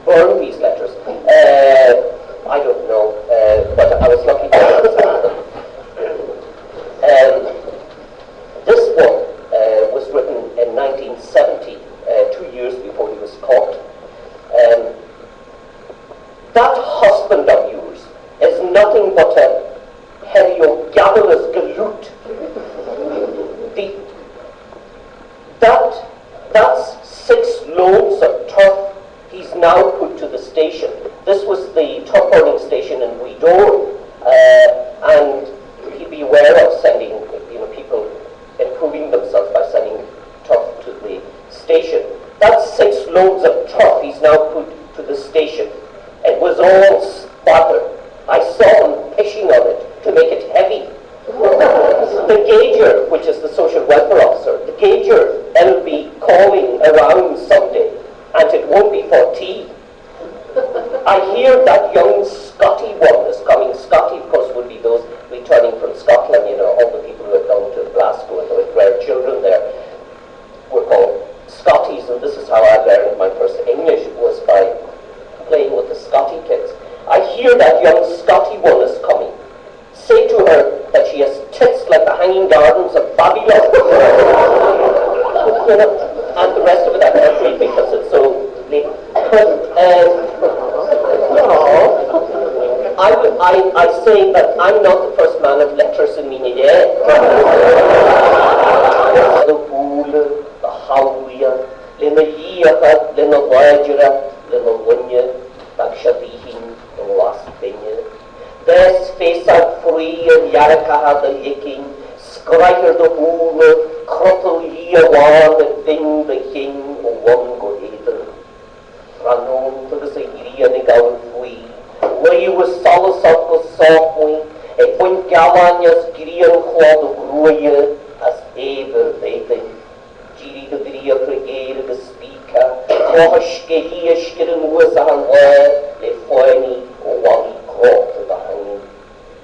burn these letters. I don't know, but I was lucky to have some of them. This one was written in 1970, 2 years before he was caught. That husband of yours is nothing but a Heliogabalus galoot. That's 6 loads of turf he's now put to the station. This was the turf burning station in Weedore, and he'd be aware of sending, people improving themselves by sending turf to the station. That's 6 loads of turf he's now put to the station. It was all spattered. I saw him pishing on it to make it heavy. The gauger, which is the social welfare officer, the gauger, will be calling around someday, and it won't be for tea. I hear that young Scotty one is coming. Scotty, of course, would be those returning from Scotland, all the people who had gone to Glasgow and had their children there were called Scotties, and this is how I learned my first English, was by playing with the Scotty kids. I hear that young Scotty one is coming. Say to her that she has tits like the hanging gardens of Babylon. And the rest of it I can't read because it's so late. I say that I'm not the first man of letters in Minidé. The Boole, the Howia, Lina Yiacha, Lina Wajra, Lina Wunya, Bagshadihin, and Last Binya. There's face out free and Yarakaha the Yiking, Skriker the Boole, Krottel Yiawan, and Bing the King, or one go either. Ranon to the Sayri and the Gowan Free. Where you was solace up with softly, a point Galanyas, Gideon Claude of Gruya, as ever bathing. Giri the Viria Brigade of the Speaker, Kohashkeria Skirin Wazahan Ware, Le Foini, or Wally Crop to the Hanging.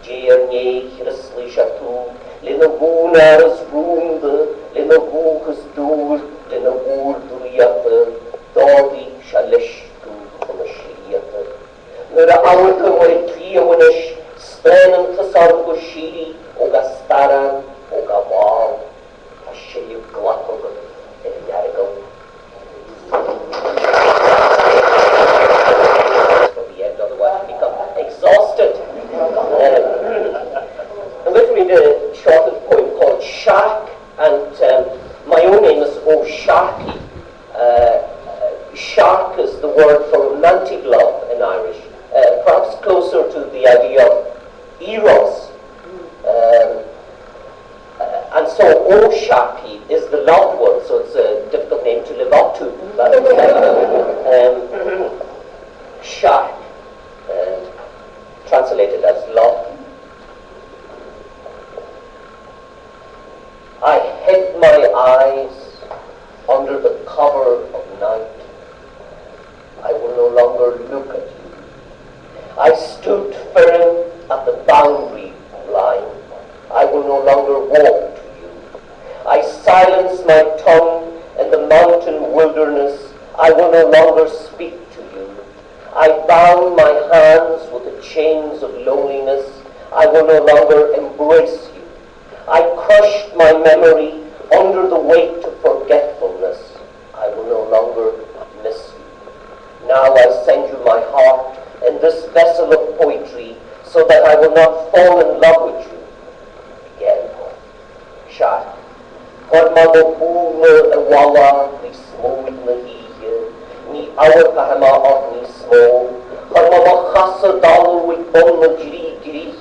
Jerny, Hirsley Chateau, Lina Woonar's room, Lina Wook's door, Lina Wool Duriata, Dorby Shalish to Comashiriata. Nura Awaka were Tria Winish, Stan and Tasargo Shiri, Ogastaran, Ogawal, Ashili Glapoga, and Yarigo. For the end, otherwise you become exhausted. I'm going to read a short poem called Shark, and my own name is O'Sharky. Shark is the word for romantic love in Irish, perhaps closer to the idea of eros. And so O'Sharky is the loved one, so it's a difficult name to live up to. Shark, translated as love. I hid my eyes under the cover of night. I will no longer look at you. I stood firm at the boundary line. I will no longer walk to you. I silenced my tongue in the mountain wilderness. I will no longer speak to you. I bound my hands with the chains of loneliness. I will no longer embrace you. I crushed my memory under the weight of forgetfulness. I will no longer miss you. Now I send you my heart in this vessel of poetry so that I will not fall in love with you again. Shark. Kormado Boole Awala, ni smooth na hiya, ni our Pahama of ni small. Kormama Khasa Dalu with Bon Giri Giri,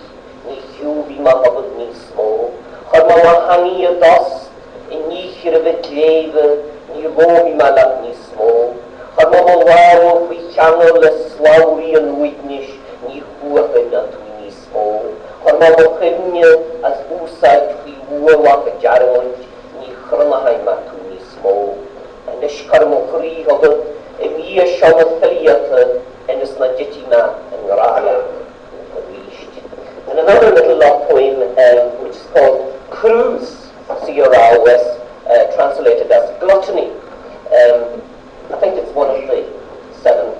ni Hubi Mahabud ni small. Kormama Hania Das, in ni Hirvet Leve, ni Rohi Malak ni small. Kormama Waro, we channel the Slowry and Witnish, ni Huapenat ni small. Kormama Himya, as Usat, we Wawaka Jaramont. Chromahaimatu ni small, and the Shkarmokri of it, and ye shall affiliate and is legitima and raya. And another little love poem which is called Cruise, C-R-O-S, translated as gluttony. I think it's one of the 7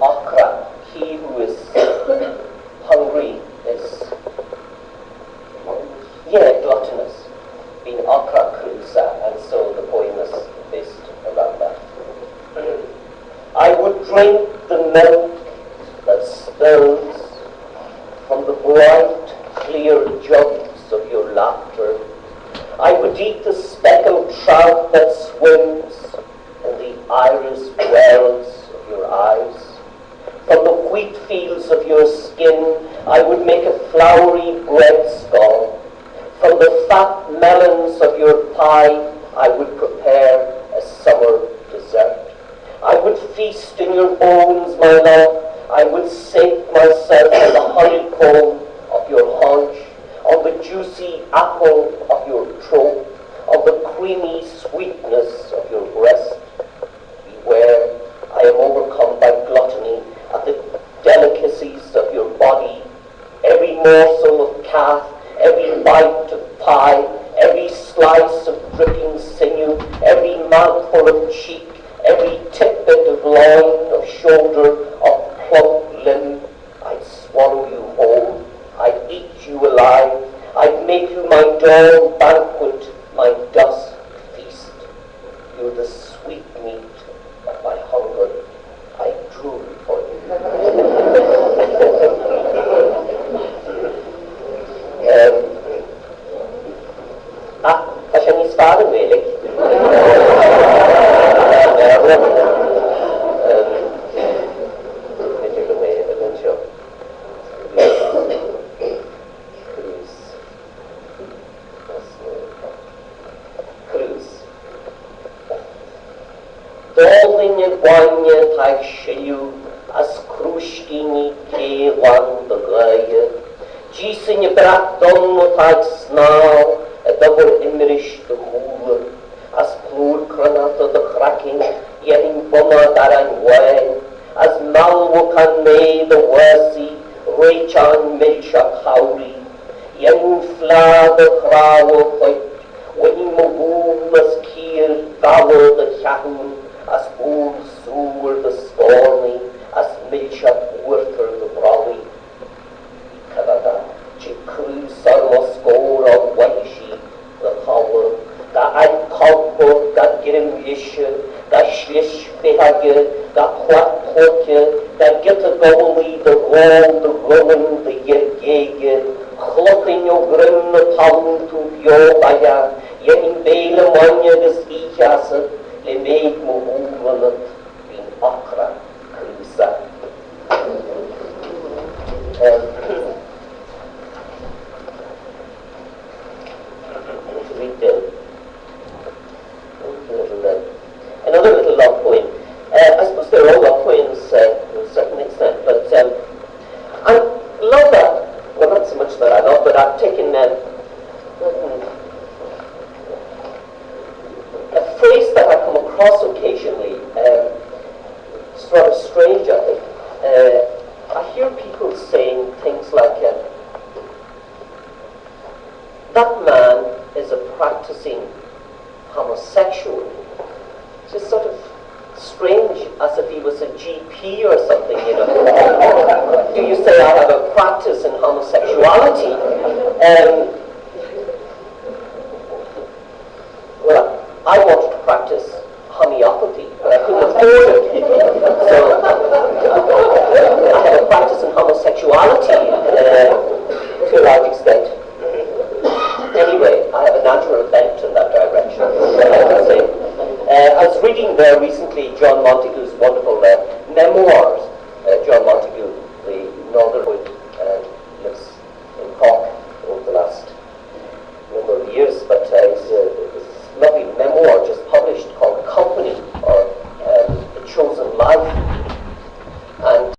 Accra, he who is hungry is, gluttonous, being Accra Cruza, and so the poem is based around that. I would drink the milk that spills from the bright, clear jugs of your laughter. I would eat the speckled trout that swims in the iris wells of your eyes. From the wheat fields of your skin, I would make a flowery bread skull. From the fat melons of your pie, I would prepare a summer dessert. I would feast in your bones, my love. I would sate myself on the honeycomb of your haunch, on the juicy apple of your throat, on the creamy sweetness of your breast. Beware, I am overcome by gluttony at the delicacies of your body. Every morsel of calf, every bite of pie, every slice of dripping sinew, every mouthful of cheek, every tidbit of loin, of shoulder, of plump limb, I'd swallow you whole, I'd eat you alive, I'd make you my dawn banquet, my dusk feast. You're the sweet meat of my hunger, I drool for you. As ni svaren really. Долине ванье так шилю, а с кружкини кейлан дагая. Джисине брат дому так знал, это был имриш до хула, а с плур краната до хракин, ерин бома даран вайн, а с малво кан мей до васи, рейчан мельча хаури, ерин фла до храва файт, when mogul as kier gavel the chahun, as old soer the stormy, as milchat worker the brolly. Canada, che cruise on Moscow on Waishi, the power, that I'd comfort, that grim yisha, that shlish fehage, that quat porke, that get a gobbly, the roll, the rolling, the yergege, clocking your grim the town to your baya, yen bele manya des ichasa, le meid mo hoevelet in Accra, Cruza. Another little love poem. I suppose they're all love poems to a certain extent, but I love that. Well, not so much that I love, but I've taken a phrase that I come across occasionally. It's rather strange, I think. I hear people saying things like, that man is a practicing homosexual. It's just sort of strange, as if he was a GP or something, you know. Do you say I have a practice in homosexuality? Well, I wanted to practice homeopathy, but I couldn't afford it. So I have a practice in homosexuality to a large extent. Anyway, I have a natural bent in that direction, I can say. I was reading recently John Montagu's wonderful memoirs. John Montagu